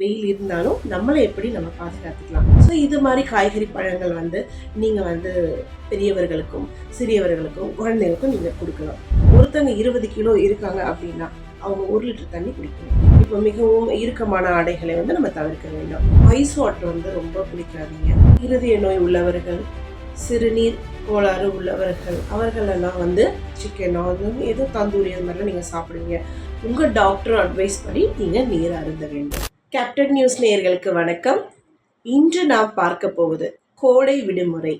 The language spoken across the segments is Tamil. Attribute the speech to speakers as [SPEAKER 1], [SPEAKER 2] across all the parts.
[SPEAKER 1] வெயில் இருந்தாலும் நம்மளை எப்படி நம்ம பாதுகாத்துக்கலாம். ஸோ இது மாதிரி காய்கறி பழங்கள் வந்து நீங்கள் வந்து பெரியவர்களுக்கும் சிறியவர்களுக்கும் குழந்தைகளுக்கும் நீங்கள் கொடுக்கலாம். ஒருத்தங்க 20 கிலோ இருக்காங்க அப்படின்னா அவங்க 1 லிட்டர் தண்ணி குடிக்கணும். இப்போ மிகவும் இறுக்கமான ஆடைகளை வந்து நம்ம தவிர்க்க வேண்டும். ஐஸ் வாட்டர் வந்து ரொம்ப குடிக்காதீங்க. இருதய நோய் உள்ளவர்கள், சிறுநீர் கோளாறு உள்ளவர்கள், அவர்களெல்லாம் வந்து சிக்கனோ ஏதோ தந்தூரி அது மாதிரிலாம் நீங்கள் சாப்பிடுவீங்க. உங்கள் டாக்டர் அட்வைஸ் படி நீங்கள் நீர் அருந்த வேண்டும். கேப்டன் நியூஸ் நேயர்களுக்கு வணக்கம். இன்று நாம் பார்க்க போவது கோடை விடுமுறை.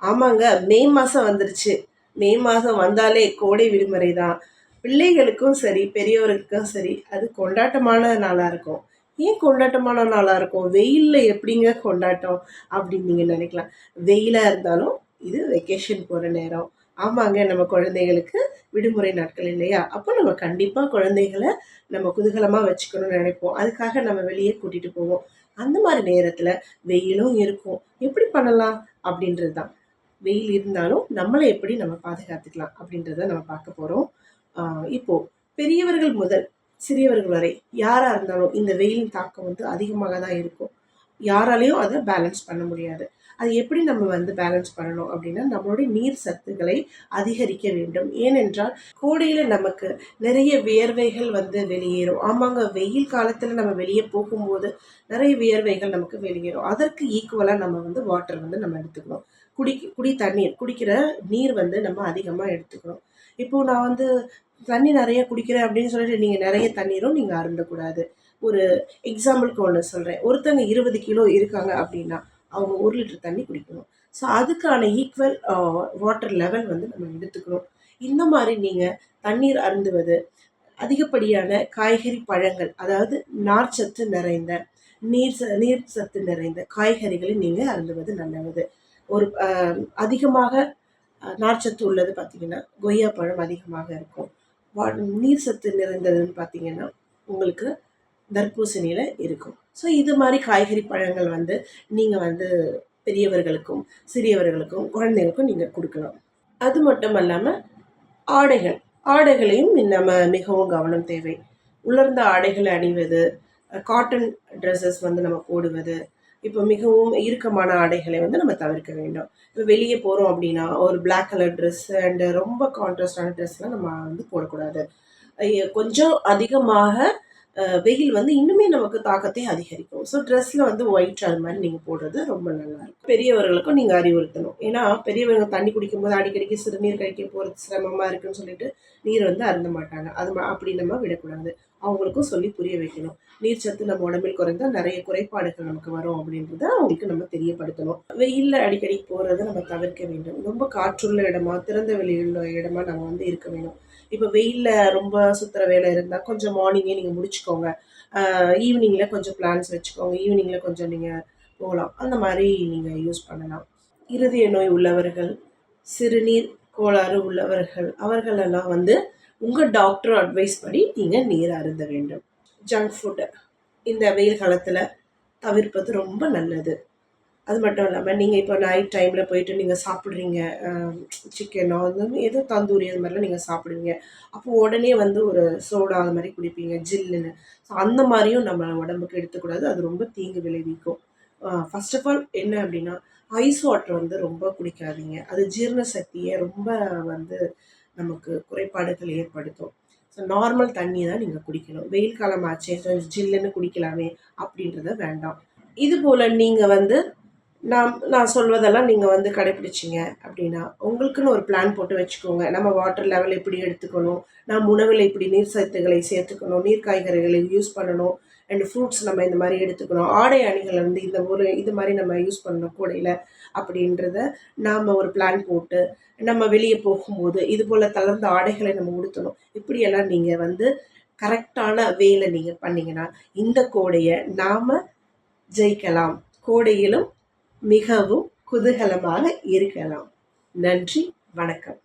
[SPEAKER 1] ஆமாங்க, மே மாதம் வந்துருச்சு. மே மாதம் வந்தாலே கோடை விடுமுறை தான். பிள்ளைகளுக்கும் சரி பெரியவர்களுக்கும் சரி அது கொண்டாட்டமான நாளாக இருக்கும். ஏன் கொண்டாட்டமான நாளாக இருக்கும்? வெயிலில் எப்படிங்க கொண்டாட்டம் அப்படின்னு நீங்கள் நினைக்கலாம். வெயிலாக இருந்தாலும் இது வெக்கேஷன் போகிற நேரம். ஆமாங்க, நம்ம குழந்தைகளுக்கு விடுமுறை நாட்கள் இல்லையா? அப்போ நம்ம கண்டிப்பாக குழந்தைகளை நம்ம குதூகலமாக வச்சுக்கணும்னு நினைப்போம். அதுக்காக நம்ம வெளியே கூட்டிகிட்டு போவோம். அந்த மாதிரி நேரத்தில் வெயிலும் இருக்கும். எப்படி பண்ணலாம் அப்படின்றது தான். வெயில் இருந்தாலும் நம்மளை எப்படி நம்ம பாதுகாத்துக்கலாம் அப்படின்றத நம்ம பார்க்க போகிறோம். இப்போது பெரியவர்கள் முதல் சிறியவர்கள் வரை யாராக இருந்தாலும் இந்த வெயிலின் தாக்கம் வந்து அதிகமாக தான் இருக்கும். யாராலையும் அதை பேலன்ஸ் பண்ண முடியாது. அது எப்படி நம்ம வந்து பேலன்ஸ் பண்ணணும் அப்படின்னா, நம்மளுடைய நீர் சத்துக்களை அதிகரிக்க வேண்டும். ஏனென்றால் கோடையில் நமக்கு நிறைய வியர்வைகள் வந்து வெளியேறும். ஆமாங்க, வெயில் காலத்தில் நம்ம வெளியே போகும்போது நிறைய வியர்வைகள் நமக்கு வெளியேறும். அதற்கு ஈக்குவலாக நம்ம வந்து வாட்டர் வந்து நம்ம எடுத்துக்கணும். குடிக்கிற நீர் வந்து நம்ம அதிகமாக எடுத்துக்கணும். இப்போது நான் வந்து தண்ணி நிறைய குடிக்கிறேன் அப்படின்னு சொல்லிட்டு நீங்கள் நிறைய தண்ணீரும் நீங்கள் அருந்தக்கூடாது. ஒரு எக்ஸாம்பிளுக்கு ஒன்று சொல்கிறேன். ஒருத்தங்க 20 கிலோ இருக்காங்க அப்படின்னா அவங்க 1 லிட்டர் தண்ணி குடிக்கணும். ஸோ அதுக்கான ஈக்குவல் வாட்டர் லெவல் வந்து நம்ம எடுத்துக்கணும். இந்த மாதிரி நீங்கள் தண்ணீர் அருந்துவது, அதிகப்படியான காய்கறி பழங்கள், அதாவது நார்ச்சத்து நிறைந்த நீர் சத்து நிறைந்த காய்கறிகளை நீங்கள் அருந்துவது நல்லது. ஒரு அதிகமாக நார்ச்சத்து உள்ளது பார்த்திங்கன்னா கொய்யா பழம் அதிகமாக இருக்கும். நீர் சத்து நிறைந்ததுன்னு பார்த்திங்கன்னா உங்களுக்கு தர்பூசணியில் இருக்கும். ஸோ இது மாதிரி காய்கறி பழங்கள் வந்து நீங்கள் வந்து பெரியவர்களுக்கும் சிறியவர்களுக்கும் குழந்தைகளுக்கும் நீங்கள் கொடுக்கலாம். அது மட்டும் இல்லாமல் ஆடைகளையும் நம்ம மிகவும் கவனம் தேவை. உலர்ந்த ஆடைகளை அணிவது, காட்டன் ட்ரெஸ்ஸஸ் வந்து நம்ம போடுவது, இப்போ மிகவும் இறுக்கமான ஆடைகளை வந்து நம்ம தவிர்க்க வேண்டும். இப்போ வெளியே போகிறோம் அப்படின்னா ஒரு பிளாக் கலர் ட்ரெஸ் அண்டு ரொம்ப கான்ட்ராஸ்டான ட்ரெஸ்லாம் நம்ம வந்து போடக்கூடாது. கொஞ்சம் அதிகமாக வெயில் வந்து இன்னுமே நமக்கு தாக்கத்தை அதிகரிக்கும். ஸோ ட்ரெஸ்ஸில் வந்து ஒயிட் அது மாதிரி நீங்கள் போடுறது ரொம்ப நல்லாயிருக்கும். பெரியவர்களுக்கும் நீங்கள் அறிவுறுத்தணும். ஏன்னா பெரியவங்க தண்ணி குடிக்கும்போது அடிக்கடிக்கு சிறுநீர் கழிக்க போகிறது சிரமமாக இருக்குன்னு சொல்லிட்டு நீர் வந்து அருந்த மாட்டாங்க. அப்படி நம்ம விடக்கூடாது. அவங்களுக்கும் சொல்லி புரிய வைக்கணும். நீர் சத்து நம்ம உடம்பில் குறைந்தால் நிறைய குறைபாடுகள் நமக்கு வரும் அப்படின்றத அவங்களுக்கு நம்ம தெரியப்படுத்தணும். வெயிலில் அடிக்கடி போகிறத நம்ம தவிர்க்க வேண்டும். ரொம்ப காற்றுள்ள இடமா, திறந்த வெளியுள்ள இடமா நம்ம வந்து இருக்க வேணும். இப்போ வெயிலில் ரொம்ப சுற்றுற வேலை இருந்தால் கொஞ்சம் மார்னிங்கே நீங்கள் முடிச்சுக்கோங்க. ஈவினிங்கில் கொஞ்சம் பிளான்ஸ் வச்சுக்கோங்க. ஈவினிங்கில் கொஞ்சம் நீங்கள் போகலாம். அந்த மாதிரி நீங்கள் யூஸ் பண்ணலாம். இருதய நோய் உள்ளவர்கள், சிறுநீர் கோளாறு உள்ளவர்கள், அவர்களெல்லாம் வந்து உங்கள் டாக்டர் அட்வைஸ் படி நீங்கள் நீர் அருந்த வேண்டும். ஜங்க் ஃபுட்டு இந்த வெயில் காலத்தில் தவிர்ப்பது ரொம்ப நல்லது. அது மட்டும் இல்லாமல் நீங்கள் இப்போ நைட் டைமில் போயிட்டு நீங்கள் சாப்பிட்றீங்க, சிக்கனோ ஏதோ தந்தூரி அது மாதிரிலாம் நீங்கள் சாப்பிடுவீங்க. அப்போது உடனே வந்து ஒரு சோடா அது மாதிரி குடிப்பீங்க ஜில்லுன்னு. ஸோ அந்த மாதிரியும் நம்ம உடம்புக்கு எடுத்துக்கூடாது. அது ரொம்ப தீங்கு விளைவிக்கும். ஃபர்ஸ்ட் ஆஃப் ஆல் என்ன அப்படின்னா, ஐஸ் வாட்டர் வந்து ரொம்ப குடிக்காதீங்க. அது ஜீரண சக்தியை ரொம்ப வந்து நமக்கு குறைபாடுகள் ஏற்படுத்தும். ஸோ நார்மல் தண்ணி தான் நீங்கள் குடிக்கணும். வெயில் காலம் ஆச்சே ஜில்லுன்னு குடிக்கலாமே அப்படின்றத வேண்டாம். இதுபோல் நீங்கள் வந்து நான் சொல்வதெல்லாம் நீங்கள் வந்து கடைப்பிடிச்சிங்க அப்படின்னா உங்களுக்குன்னு ஒரு பிளான் போட்டு வச்சுக்கோங்க. நம்ம வாட்டர் லெவல் எப்படி எடுத்துக்கணும், நம்ம உணவில் இப்படி நீர் சத்துக்களை சேர்த்துக்கணும், நீர் காய்கறிகளை யூஸ் பண்ணணும், அண்ட் ஃப்ரூட்ஸ் நம்ம இந்த மாதிரி எடுத்துக்கணும், ஆடை அணிகளை வந்து இது மாதிரி நம்ம யூஸ் பண்ணணும் கூடையில் அப்படின்றத நாம் ஒரு பிளான் போட்டு நம்ம வெளியே போகும்போது இது போல் தளர்ந்த ஆடைகளை நம்ம உடுத்தணும். இப்படியெல்லாம் நீங்கள் வந்து கரெக்டான வேலை நீங்கள் பண்ணிங்கன்னா இந்த கோடையை நாம் ஜெயிக்கலாம். கோடையிலும் மிகவும் குதூகலமாக இருக்கலாம். நன்றி, வணக்கம்.